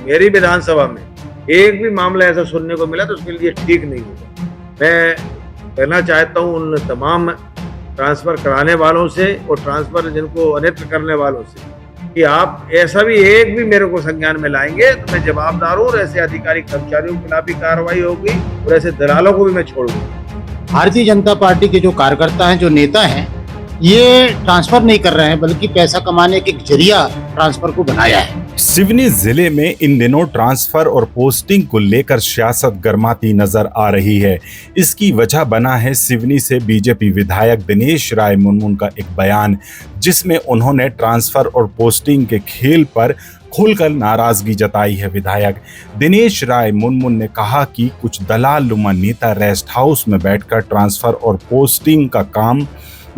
मेरी विधानसभा में एक भी मामला ऐसा सुनने को मिला तो उसके लिए ठीक नहीं होगा। मैं कहना चाहता हूँ उन तमाम ट्रांसफ़र कराने वालों से और ट्रांसफ़र जिनको अनित्र करने वालों से कि आप ऐसा भी एक भी मेरे को संज्ञान में लाएंगे तो मैं जवाबदार हूँ और ऐसे अधिकारी कर्मचारियों के खिलाफ भी कार्रवाई होगी और ऐसे दलालों को भी मैं छोड़ूंगा। भारतीय जनता पार्टी के जो कार्यकर्ता हैं, जो नेता हैं, ये ट्रांसफर नहीं कर रहे हैं बल्कि पैसा कमाने के एक जरिया ट्रांसफर को बनाया है। सिवनी जिले में इन दिनों ट्रांसफर और पोस्टिंग को लेकर सियासत गरमाती नजर आ रही है। इसकी वजह बना है सिवनी से बीजेपी विधायक दिनेश राय मुनमुन का एक बयान, जिसमें उन्होंने ट्रांसफर और पोस्टिंग के खेल पर खुलकर नाराजगी जताई है। विधायक दिनेश राय मुनमुन ने कहा कि कुछ दलाल नुमा नेता रेस्ट हाउस में बैठकर ट्रांसफर और पोस्टिंग का काम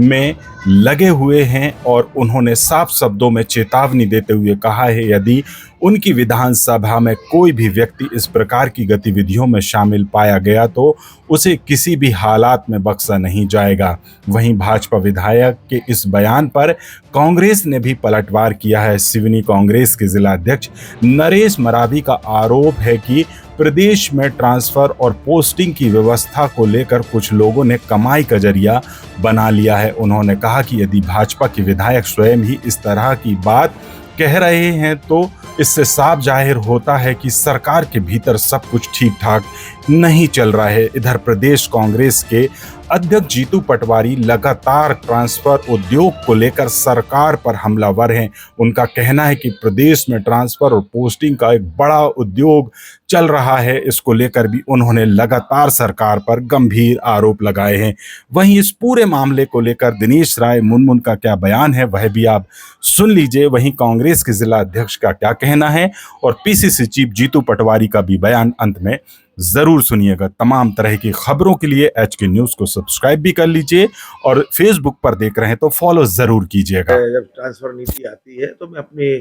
में लगे हुए हैं और उन्होंने साफ शब्दों में चेतावनी देते हुए कहा है यदि उनकी विधानसभा में कोई भी व्यक्ति इस प्रकार की गतिविधियों में शामिल पाया गया तो उसे किसी भी हालात में बख्शा नहीं जाएगा। वहीं भाजपा विधायक के इस बयान पर कांग्रेस ने भी पलटवार किया है। सिवनी कांग्रेस के जिला अध्यक्ष नरेश मरावी का आरोप है कि प्रदेश में ट्रांसफर और पोस्टिंग की व्यवस्था को लेकर कुछ लोगों ने कमाई का जरिया बना लिया है। उन्होंने कहा कि यदि भाजपा के विधायक स्वयं ही इस तरह की बात कह रहे हैं तो इससे साफ जाहिर होता है कि सरकार के भीतर सब कुछ ठीक ठाक नहीं चल रहा है। इधर प्रदेश कांग्रेस के अध्यक्ष जीतू पटवारी लगातार ट्रांसफर उद्योग को लेकर सरकार पर हमलावर हैं। उनका कहना है कि प्रदेश में ट्रांसफर और पोस्टिंग का एक बड़ा उद्योग चल रहा है। इसको लेकर भी उन्होंने लगातार सरकार पर गंभीर आरोप लगाए हैं। वहीं इस पूरे मामले को लेकर दिनेश राय मुनमुन का क्या बयान है वह भी आप सुन लीजिए। वहीं कांग्रेस के जिला अध्यक्ष का क्या कहना है और पीसीसी चीफ जीतू पटवारी का भी बयान अंत में जरूर सुनिएगा। तमाम तरह की खबरों के लिए HK न्यूज को सब्सक्राइब भी कर लीजिए और फेसबुक पर देख रहे हैं तो फॉलो जरूर कीजिएगा। जब ट्रांसफर नीति आती है तो मैं अपने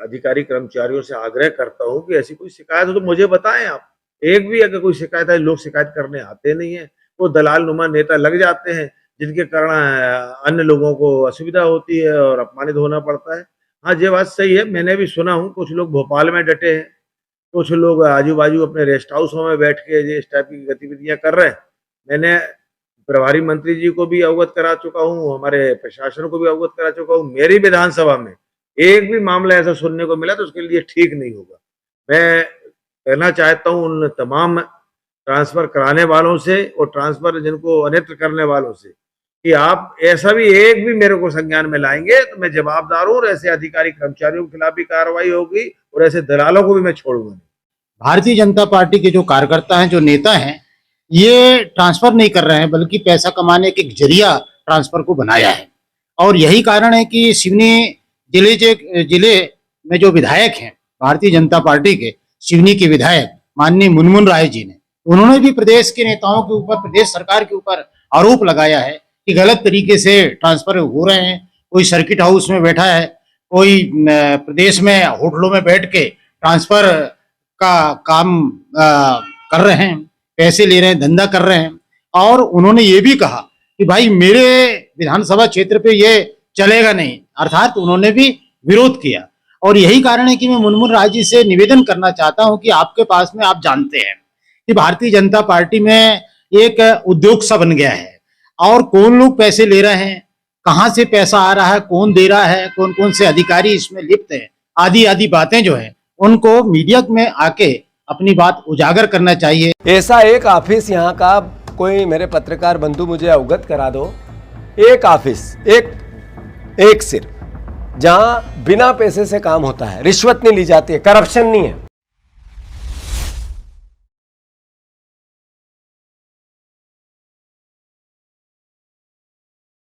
अधिकारी कर्मचारियों से आग्रह करता हूं कि ऐसी कोई शिकायत हो तो मुझे बताएं। आप एक भी अगर कोई शिकायत है, लोग शिकायत करने आते नहीं है, वो दलाल नुमा नेता लग जाते हैं जिनके कारण अन्य लोगों को असुविधा होती है और अपमानित होना पड़ता है। हाँ, ये बात सही है, मैंने भी सुना हूँ कुछ लोग भोपाल में डटे हैं, कुछ लोग आजू बाजू अपने रेस्ट हाउसों में बैठ के इस टाइप की गतिविधियां कर रहे हैं। मैंने प्रभारी मंत्री जी को भी अवगत करा चुका हूँ, हमारे प्रशासन को भी अवगत करा चुका हूँ। मेरी विधानसभा में एक भी मामला ऐसा सुनने को मिला तो उसके लिए ठीक नहीं होगा। मैं कहना चाहता हूँ उन तमाम ट्रांसफर कराने वालों से और ट्रांसफर जिनको अनित्र करने वालों से कि आप ऐसा भी एक भी मेरे को संज्ञान में लाएंगे तो मैं जवाबदार हूँ और ऐसे अधिकारी कर्मचारियों के खिलाफ भी कार्रवाई होगी और ऐसे दलालों को भी मैं छोड़ूंगा। भारतीय जनता पार्टी के जो कार्यकर्ता हैं, जो नेता हैं, ये ट्रांसफर नहीं कर रहे हैं बल्कि पैसा कमाने के एक जरिया ट्रांसफर को बनाया है। और यही कारण है कि सिवनी जिले में जो विधायक हैं भारतीय जनता पार्टी के, सिवनी के विधायक माननीय मुनमुन राय जी ने, उन्होंने भी प्रदेश के नेताओं के ऊपर, प्रदेश सरकार के ऊपर आरोप लगाया है कि गलत तरीके से ट्रांसफर हो रहे हैं। कोई सर्किट हाउस में बैठा है, कोई प्रदेश में होटलों में बैठ के ट्रांसफर का काम कर रहे हैं, पैसे ले रहे हैं, धंधा कर रहे हैं। और उन्होंने ये भी कहा कि भाई मेरे विधानसभा क्षेत्र पे ये चलेगा नहीं, अर्थात उन्होंने भी विरोध किया। और यही कारण है कि मैं मुनमुन राय जी से निवेदन करना चाहता हूं कि आपके पास में, आप जानते हैं कि भारतीय जनता पार्टी में एक उद्योग सा बन गया है और कौन लोग पैसे ले रहे हैं, कहां से पैसा आ रहा है, कौन दे रहा है, कौन कौन से अधिकारी इसमें लिप्त हैं, आदि आदि बातें जो है उनको मीडिया में आके अपनी बात उजागर करना चाहिए। ऐसा एक ऑफिस यहाँ का कोई मेरे पत्रकार बंधु मुझे अवगत करा दो, एक ऑफिस, एक सिर्फ, जहाँ बिना पैसे से काम होता है, रिश्वत नहीं ली जाती है, करप्शन नहीं है।